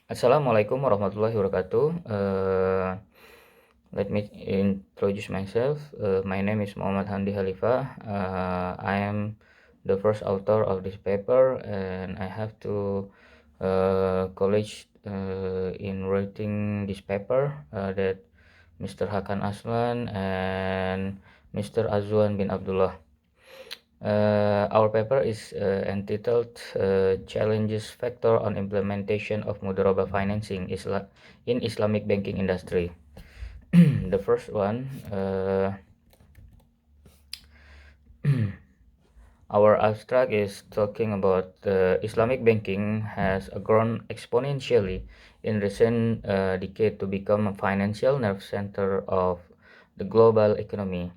Assalamualaikum warahmatullahi wabarakatuh. Let me introduce myself. My name is Muhammad Handi Khalifah. I am the first author of this paper, and I have to college in writing this paper that Mr. Hakan Aslan and Mr. Azwan bin Abdullah. Our paper is entitled Challenges Factor on Implementation of Mudharabah Financing in Islamic Banking Industry. The first one, our abstract is talking about Islamic banking has grown exponentially in recent decade to become a financial nerve center of the global economy.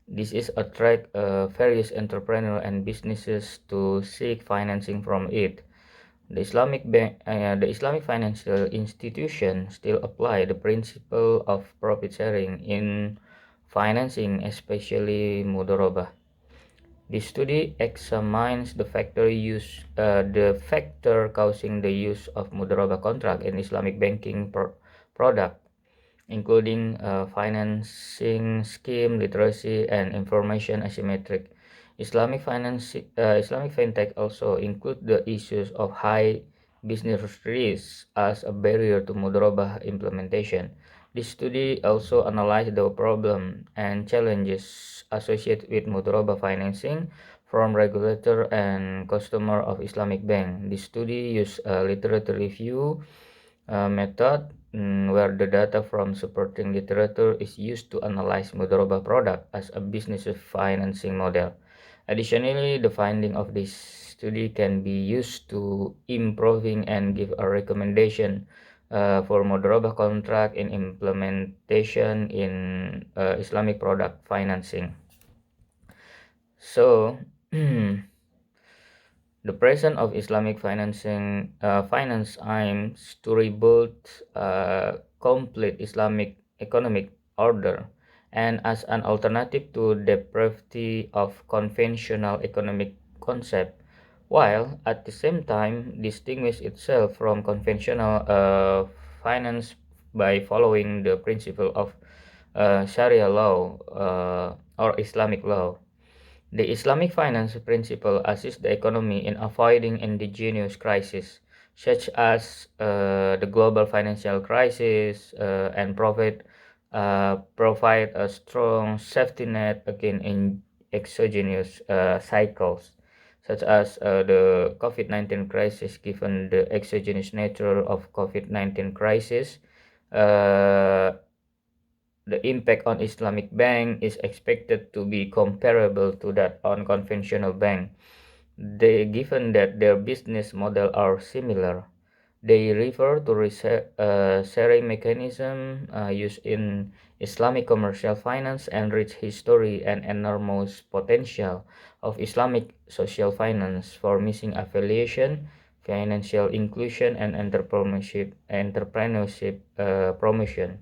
This is attract various entrepreneurs and businesses to seek financing from it. The Islamic financial institution still apply the principle of profit sharing in financing, especially mudharabah. This study examines the factor causing the use of mudharabah contract in Islamic banking product, including financing scheme, literacy, and information asymmetric. Islamic fintech also include the issues of high business risk as a barrier to mudharabah implementation. This study also analyzed the problem and challenges associated with mudharabah financing from regulator and customer of Islamic bank. This study used a literature review method where the data from supporting literature is used to analyze mudharabah product as a business financing model. Additionally, the finding of this study can be used to improving and give a recommendation for mudharabah contract in implementation in Islamic product financing. So, the presence of Islamic finance aims to rebuild a complete Islamic economic order, and as an alternative to the depravity of conventional economic concept, while at the same time distinguish itself from conventional finance by following the principle of Sharia law or Islamic law. The Islamic finance principle assists the economy in avoiding endogenous crises, such as the global financial crisis, and provide a strong safety net against exogenous cycles, such as the COVID-19 crisis. Given the exogenous nature of COVID-19 crisis, uh, the impact on Islamic bank is expected to be comparable to that on conventional bank. Given that their business model are similar, they refer to sharing mechanism used in Islamic commercial finance and rich history and enormous potential of Islamic social finance for missing affiliation, financial inclusion, and entrepreneurship promotion.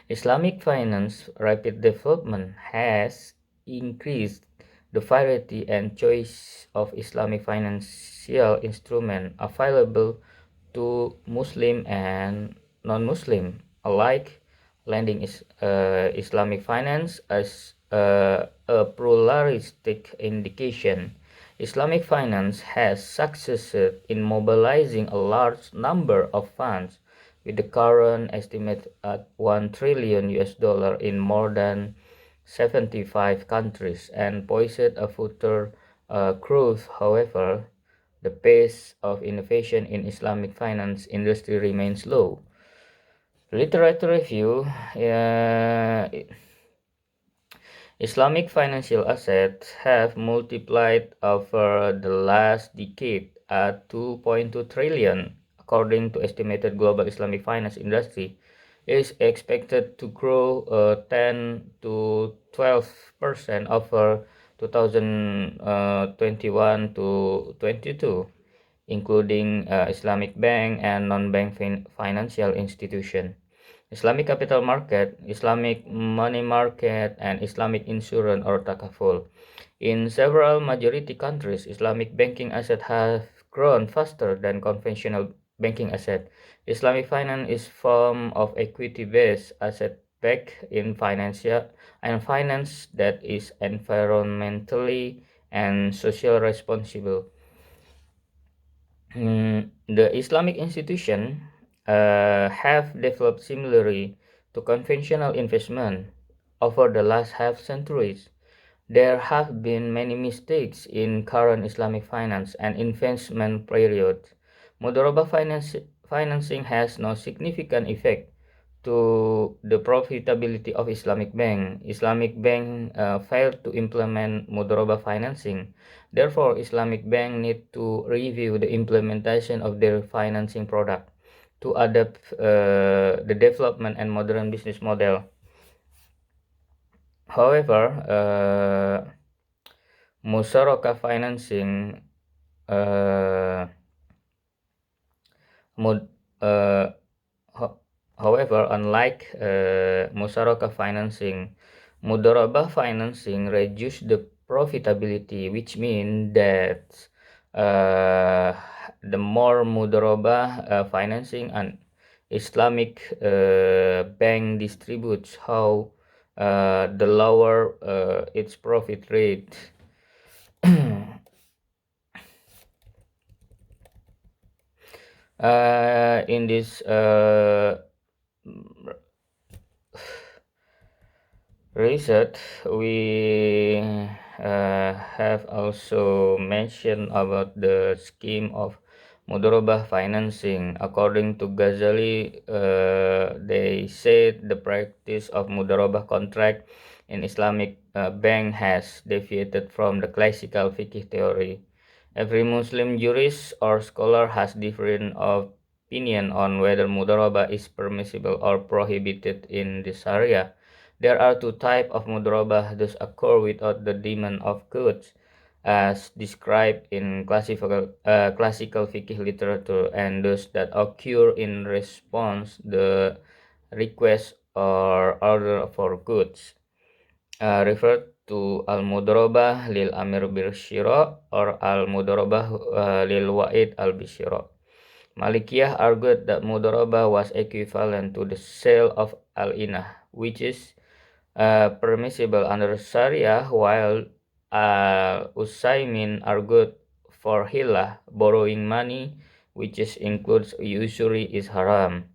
Islamic finance rapid development has increased the variety and choice of Islamic financial instruments available to Muslim and non-Muslim alike. Lending is Islamic finance as a pluralistic indication. Islamic finance has succeeded in mobilizing a large number of funds, with the current estimate at $1 trillion in more than 75 countries, and poised a future growth. However, the pace of innovation in Islamic finance industry remains low. Literature review. Islamic financial assets have multiplied over the last decade at 2.2 trillion, according to estimated global Islamic finance industry is expected to grow 10 to 12% over 2021 to 22, including Islamic bank and non-bank financial institution, Islamic capital market, Islamic money market, and Islamic insurance or takaful. In several majority countries, Islamic banking assets have grown faster than conventional banking asset. Islamic finance is form of equity-based asset backed in financial and finance that is environmentally and social responsible. The Islamic institution have developed similarly to conventional investment over the last half centuries. There have been many mistakes in current Islamic finance and investment period. Mudharabah financing has no significant effect to the profitability of Islamic bank. Islamic bank failed to implement mudharabah financing. Therefore, Islamic bank need to review the implementation of their financing product to adapt the development and modern business model. However, musyarakah financing uh, mod, uh, however, unlike musyarakah financing, mudharabah financing reduce the profitability, which means that uh, the more mudharabah financing an Islamic bank distributes, how the lower its profit rate. In this research, we have also mentioned about the scheme of mudharabah financing. According to Ghazali, they said the practice of mudharabah contract in Islamic bank has deviated from the classical fiqh theory. Every Muslim jurist or scholar has different opinion on whether mudharabah is permissible or prohibited in this area. There are two types of mudharabah: those occur without the demand of goods, as described in classical fiqh literature, and those that occur in response the request or order for goods, referred to al-mudharabah lil amir bil shira or al-mudharabah lil wa'id al bishira. Malikiyah argued that mudharabah was equivalent to the sale of al-inah, which is permissible under Sharia, while Usaimin argued for hilah, borrowing money, which includes usury, is haram.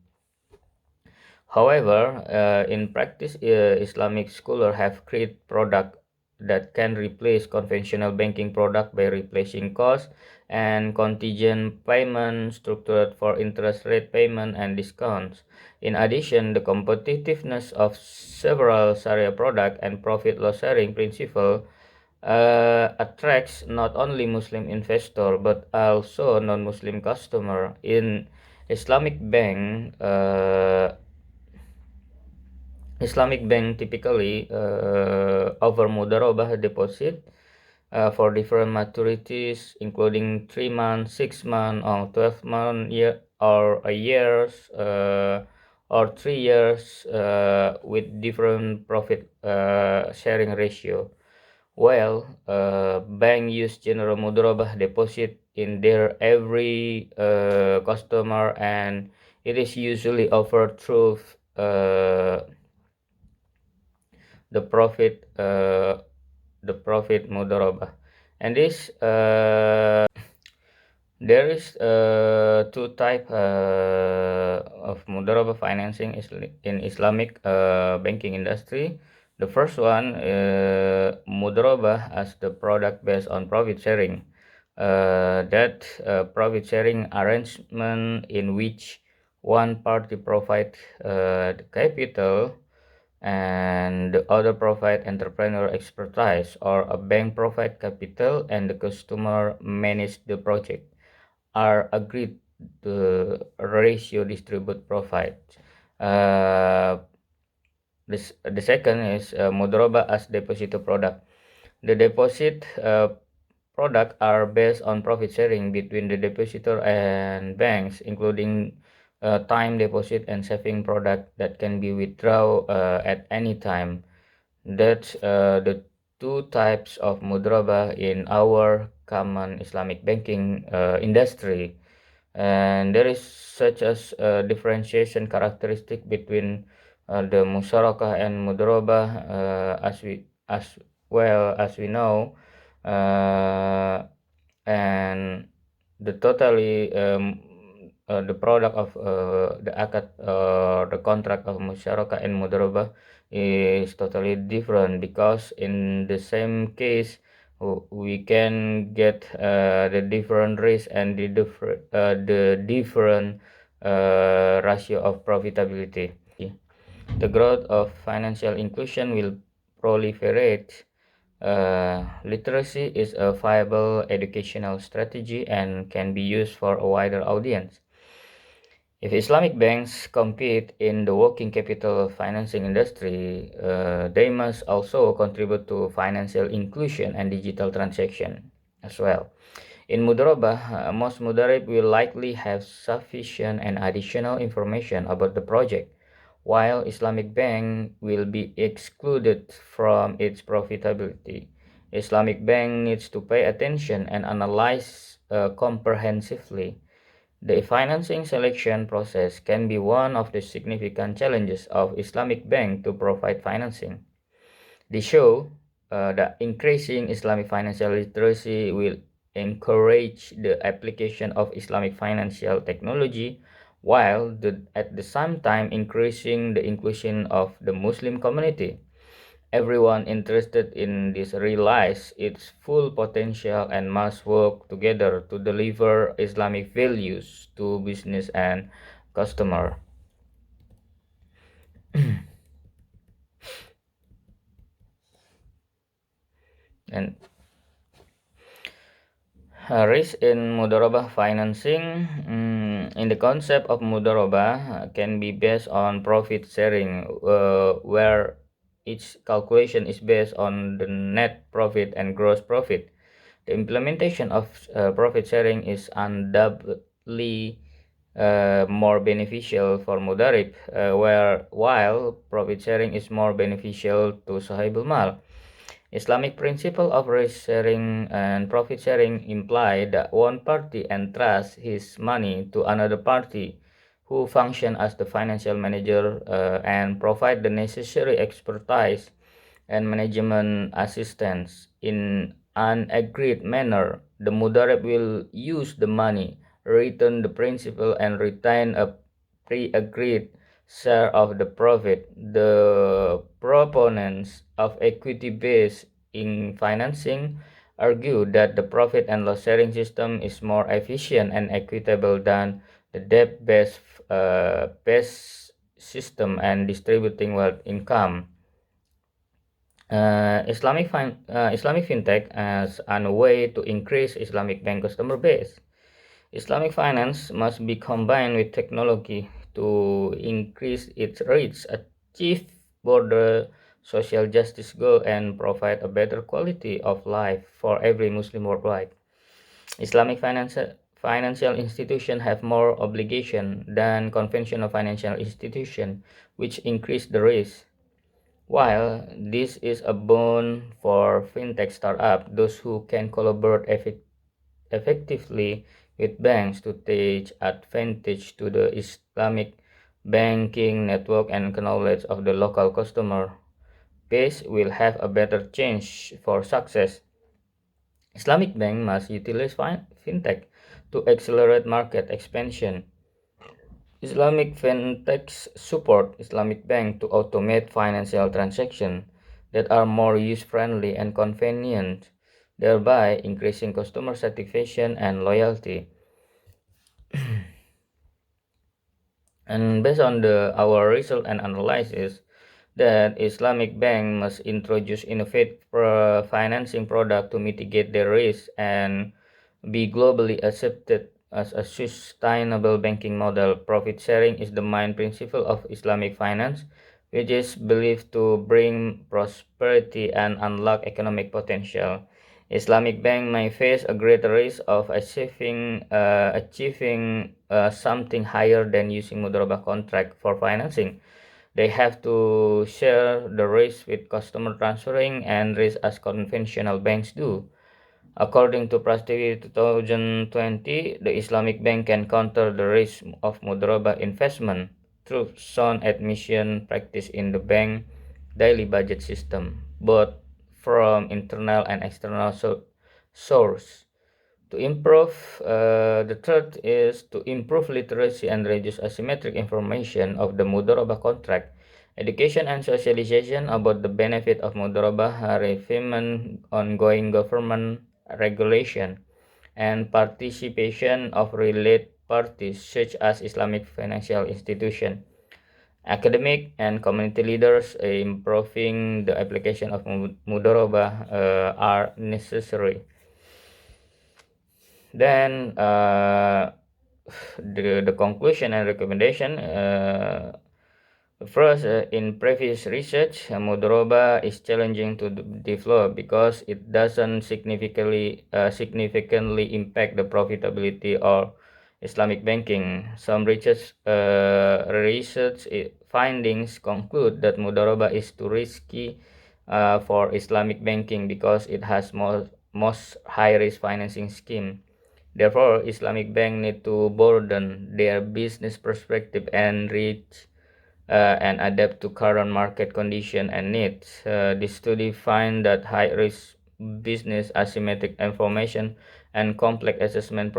However, in practice, Islamic scholars have created products that can replace conventional banking product by replacing cost and contingent payment structured for interest rate payment and discounts. In addition, the competitiveness of several Sharia product and profit loss sharing principle attracts not only Muslim investor but also non-Muslim customer. In Islamic bank, typically offer mudharabah deposit for different maturities, including 3 months, 6 months, or 12 months, year or a years, or 3 years, with different profit sharing ratio. While bank use general mudharabah deposit in their every customer, and it is usually offered through the profit mudharabah. And this there is two type of mudharabah financing in Islamic banking industry. The first one, mudharabah as the product based on profit sharing. That profit sharing arrangement in which one party provide the capital and the other provide entrepreneur expertise, or a bank provide capital and the customer manage the project, are agreed to ratio distribute profit. Uh, the second is mudharabah as deposit product. The deposit product are based on profit sharing between the depositor and banks, including time deposit and saving product that can be withdrawn at any time. That's the two types of mudharabah in our common Islamic banking industry. And there is such as differentiation characteristic between the musyarakah and mudharabah, as well as we know, uh, and the totally the product of the akad, the contract of musyarakah and mudharabah is totally different, because in the same case we can get the different risk and the different ratio of profitability. The growth of financial inclusion will proliferate. Literacy is a viable educational strategy and can be used for a wider audience. If Islamic banks compete in the working capital financing industry, they must also contribute to financial inclusion and digital transaction as well. In Mudharabah, most Mudharib will likely have sufficient and additional information about the project, while Islamic Bank will be excluded from its profitability. Islamic Bank needs to pay attention and analyze comprehensively. The financing selection process can be one of the significant challenges of Islamic Bank to provide financing. They show that increasing Islamic financial literacy will encourage the application of Islamic financial technology, while at the same time increasing the inclusion of the Muslim community. Everyone interested in this realize its full potential and must work together to deliver Islamic values to business and customer. And risk in mudharabah financing, in the concept of mudharabah can be based on profit sharing, where each calculation is based on the net profit and gross profit. The implementation of profit sharing is undoubtedly more beneficial for mudharib, while profit sharing is more beneficial to sahibul mal. Islamic principle of risk sharing and profit sharing imply that one party entrusts his money to another party, who function as the financial manager and provide the necessary expertise and management assistance. In an agreed manner, the mudarib will use the money, return the principal, and retain a pre-agreed share of the profit. The proponents of equity-based in financing argue that the profit and loss sharing system is more efficient and equitable than the debt-based system and distributing wealth income. Islamic fintech as a way to increase Islamic bank customer base. Islamic finance must be combined with technology to increase its reach, achieve broader social justice goal, and provide a better quality of life for every Muslim worldwide. Islamic financial institutions have more obligation than conventional financial institutions, which increase the risk. While this is a boon for fintech startups, those who can collaborate effectively with banks to take advantage to the Islamic banking network and knowledge of the local customer base will have a better chance for success. Islamic bank must utilize fintech to accelerate market expansion. Islamic fintechs support Islamic bank to automate financial transactions that are more user-friendly and convenient, thereby increasing customer satisfaction and loyalty. And based on our result and analysis, that Islamic bank must introduce innovative financing product to mitigate their risk and be globally accepted as a sustainable banking model. Profit sharing is the main principle of Islamic finance, which is believed to bring prosperity and unlock economic potential. Islamic bank may face a greater risk of achieving something higher than using mudharabah contract for financing. They have to share the risk with customer transferring and risk as conventional banks do. According to Prastawi 2020, the Islamic Bank can counter the risk of mudharabah investment through sound admission practice in the bank daily budget system, both from internal and external source. To improve, the third is to improve literacy and reduce asymmetric information of the mudharabah contract. Education and socialization about the benefit of mudharabah, refinement, ongoing government regulation, and participation of related parties such as Islamic financial institution, academic and community leaders, improving the application of mudharabah are necessary. Then the conclusion and recommendation. First, in previous research, mudharabah is challenging to develop because it doesn't significantly impact the profitability of Islamic banking. Some research findings conclude that mudharabah is too risky for Islamic banking because it has most high-risk financing scheme. Therefore, Islamic bank need to broaden their business perspective and reach and adapt to current market condition and needs. This study find that high-risk business, asymmetric information, and complex assessment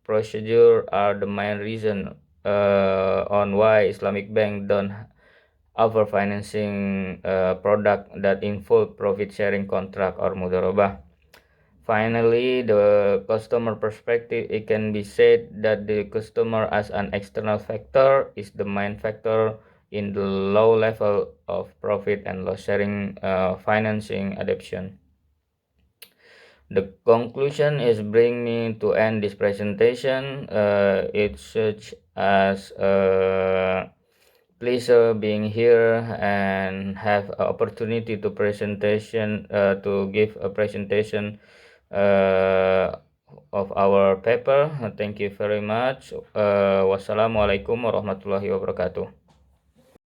procedure are the main reason on why Islamic bank don't offer financing product that involve profit sharing contract or mudharabah. Finally, the customer perspective, it can be said that the customer as an external factor is the main factor in the low level of profit and loss sharing financing adoption. The conclusion is bring me to end this presentation. It's such as a pleasure being here and have an opportunity to give a presentation of our paper. Thank you very much. Wassalamualaikum warahmatullahi wabarakatuh.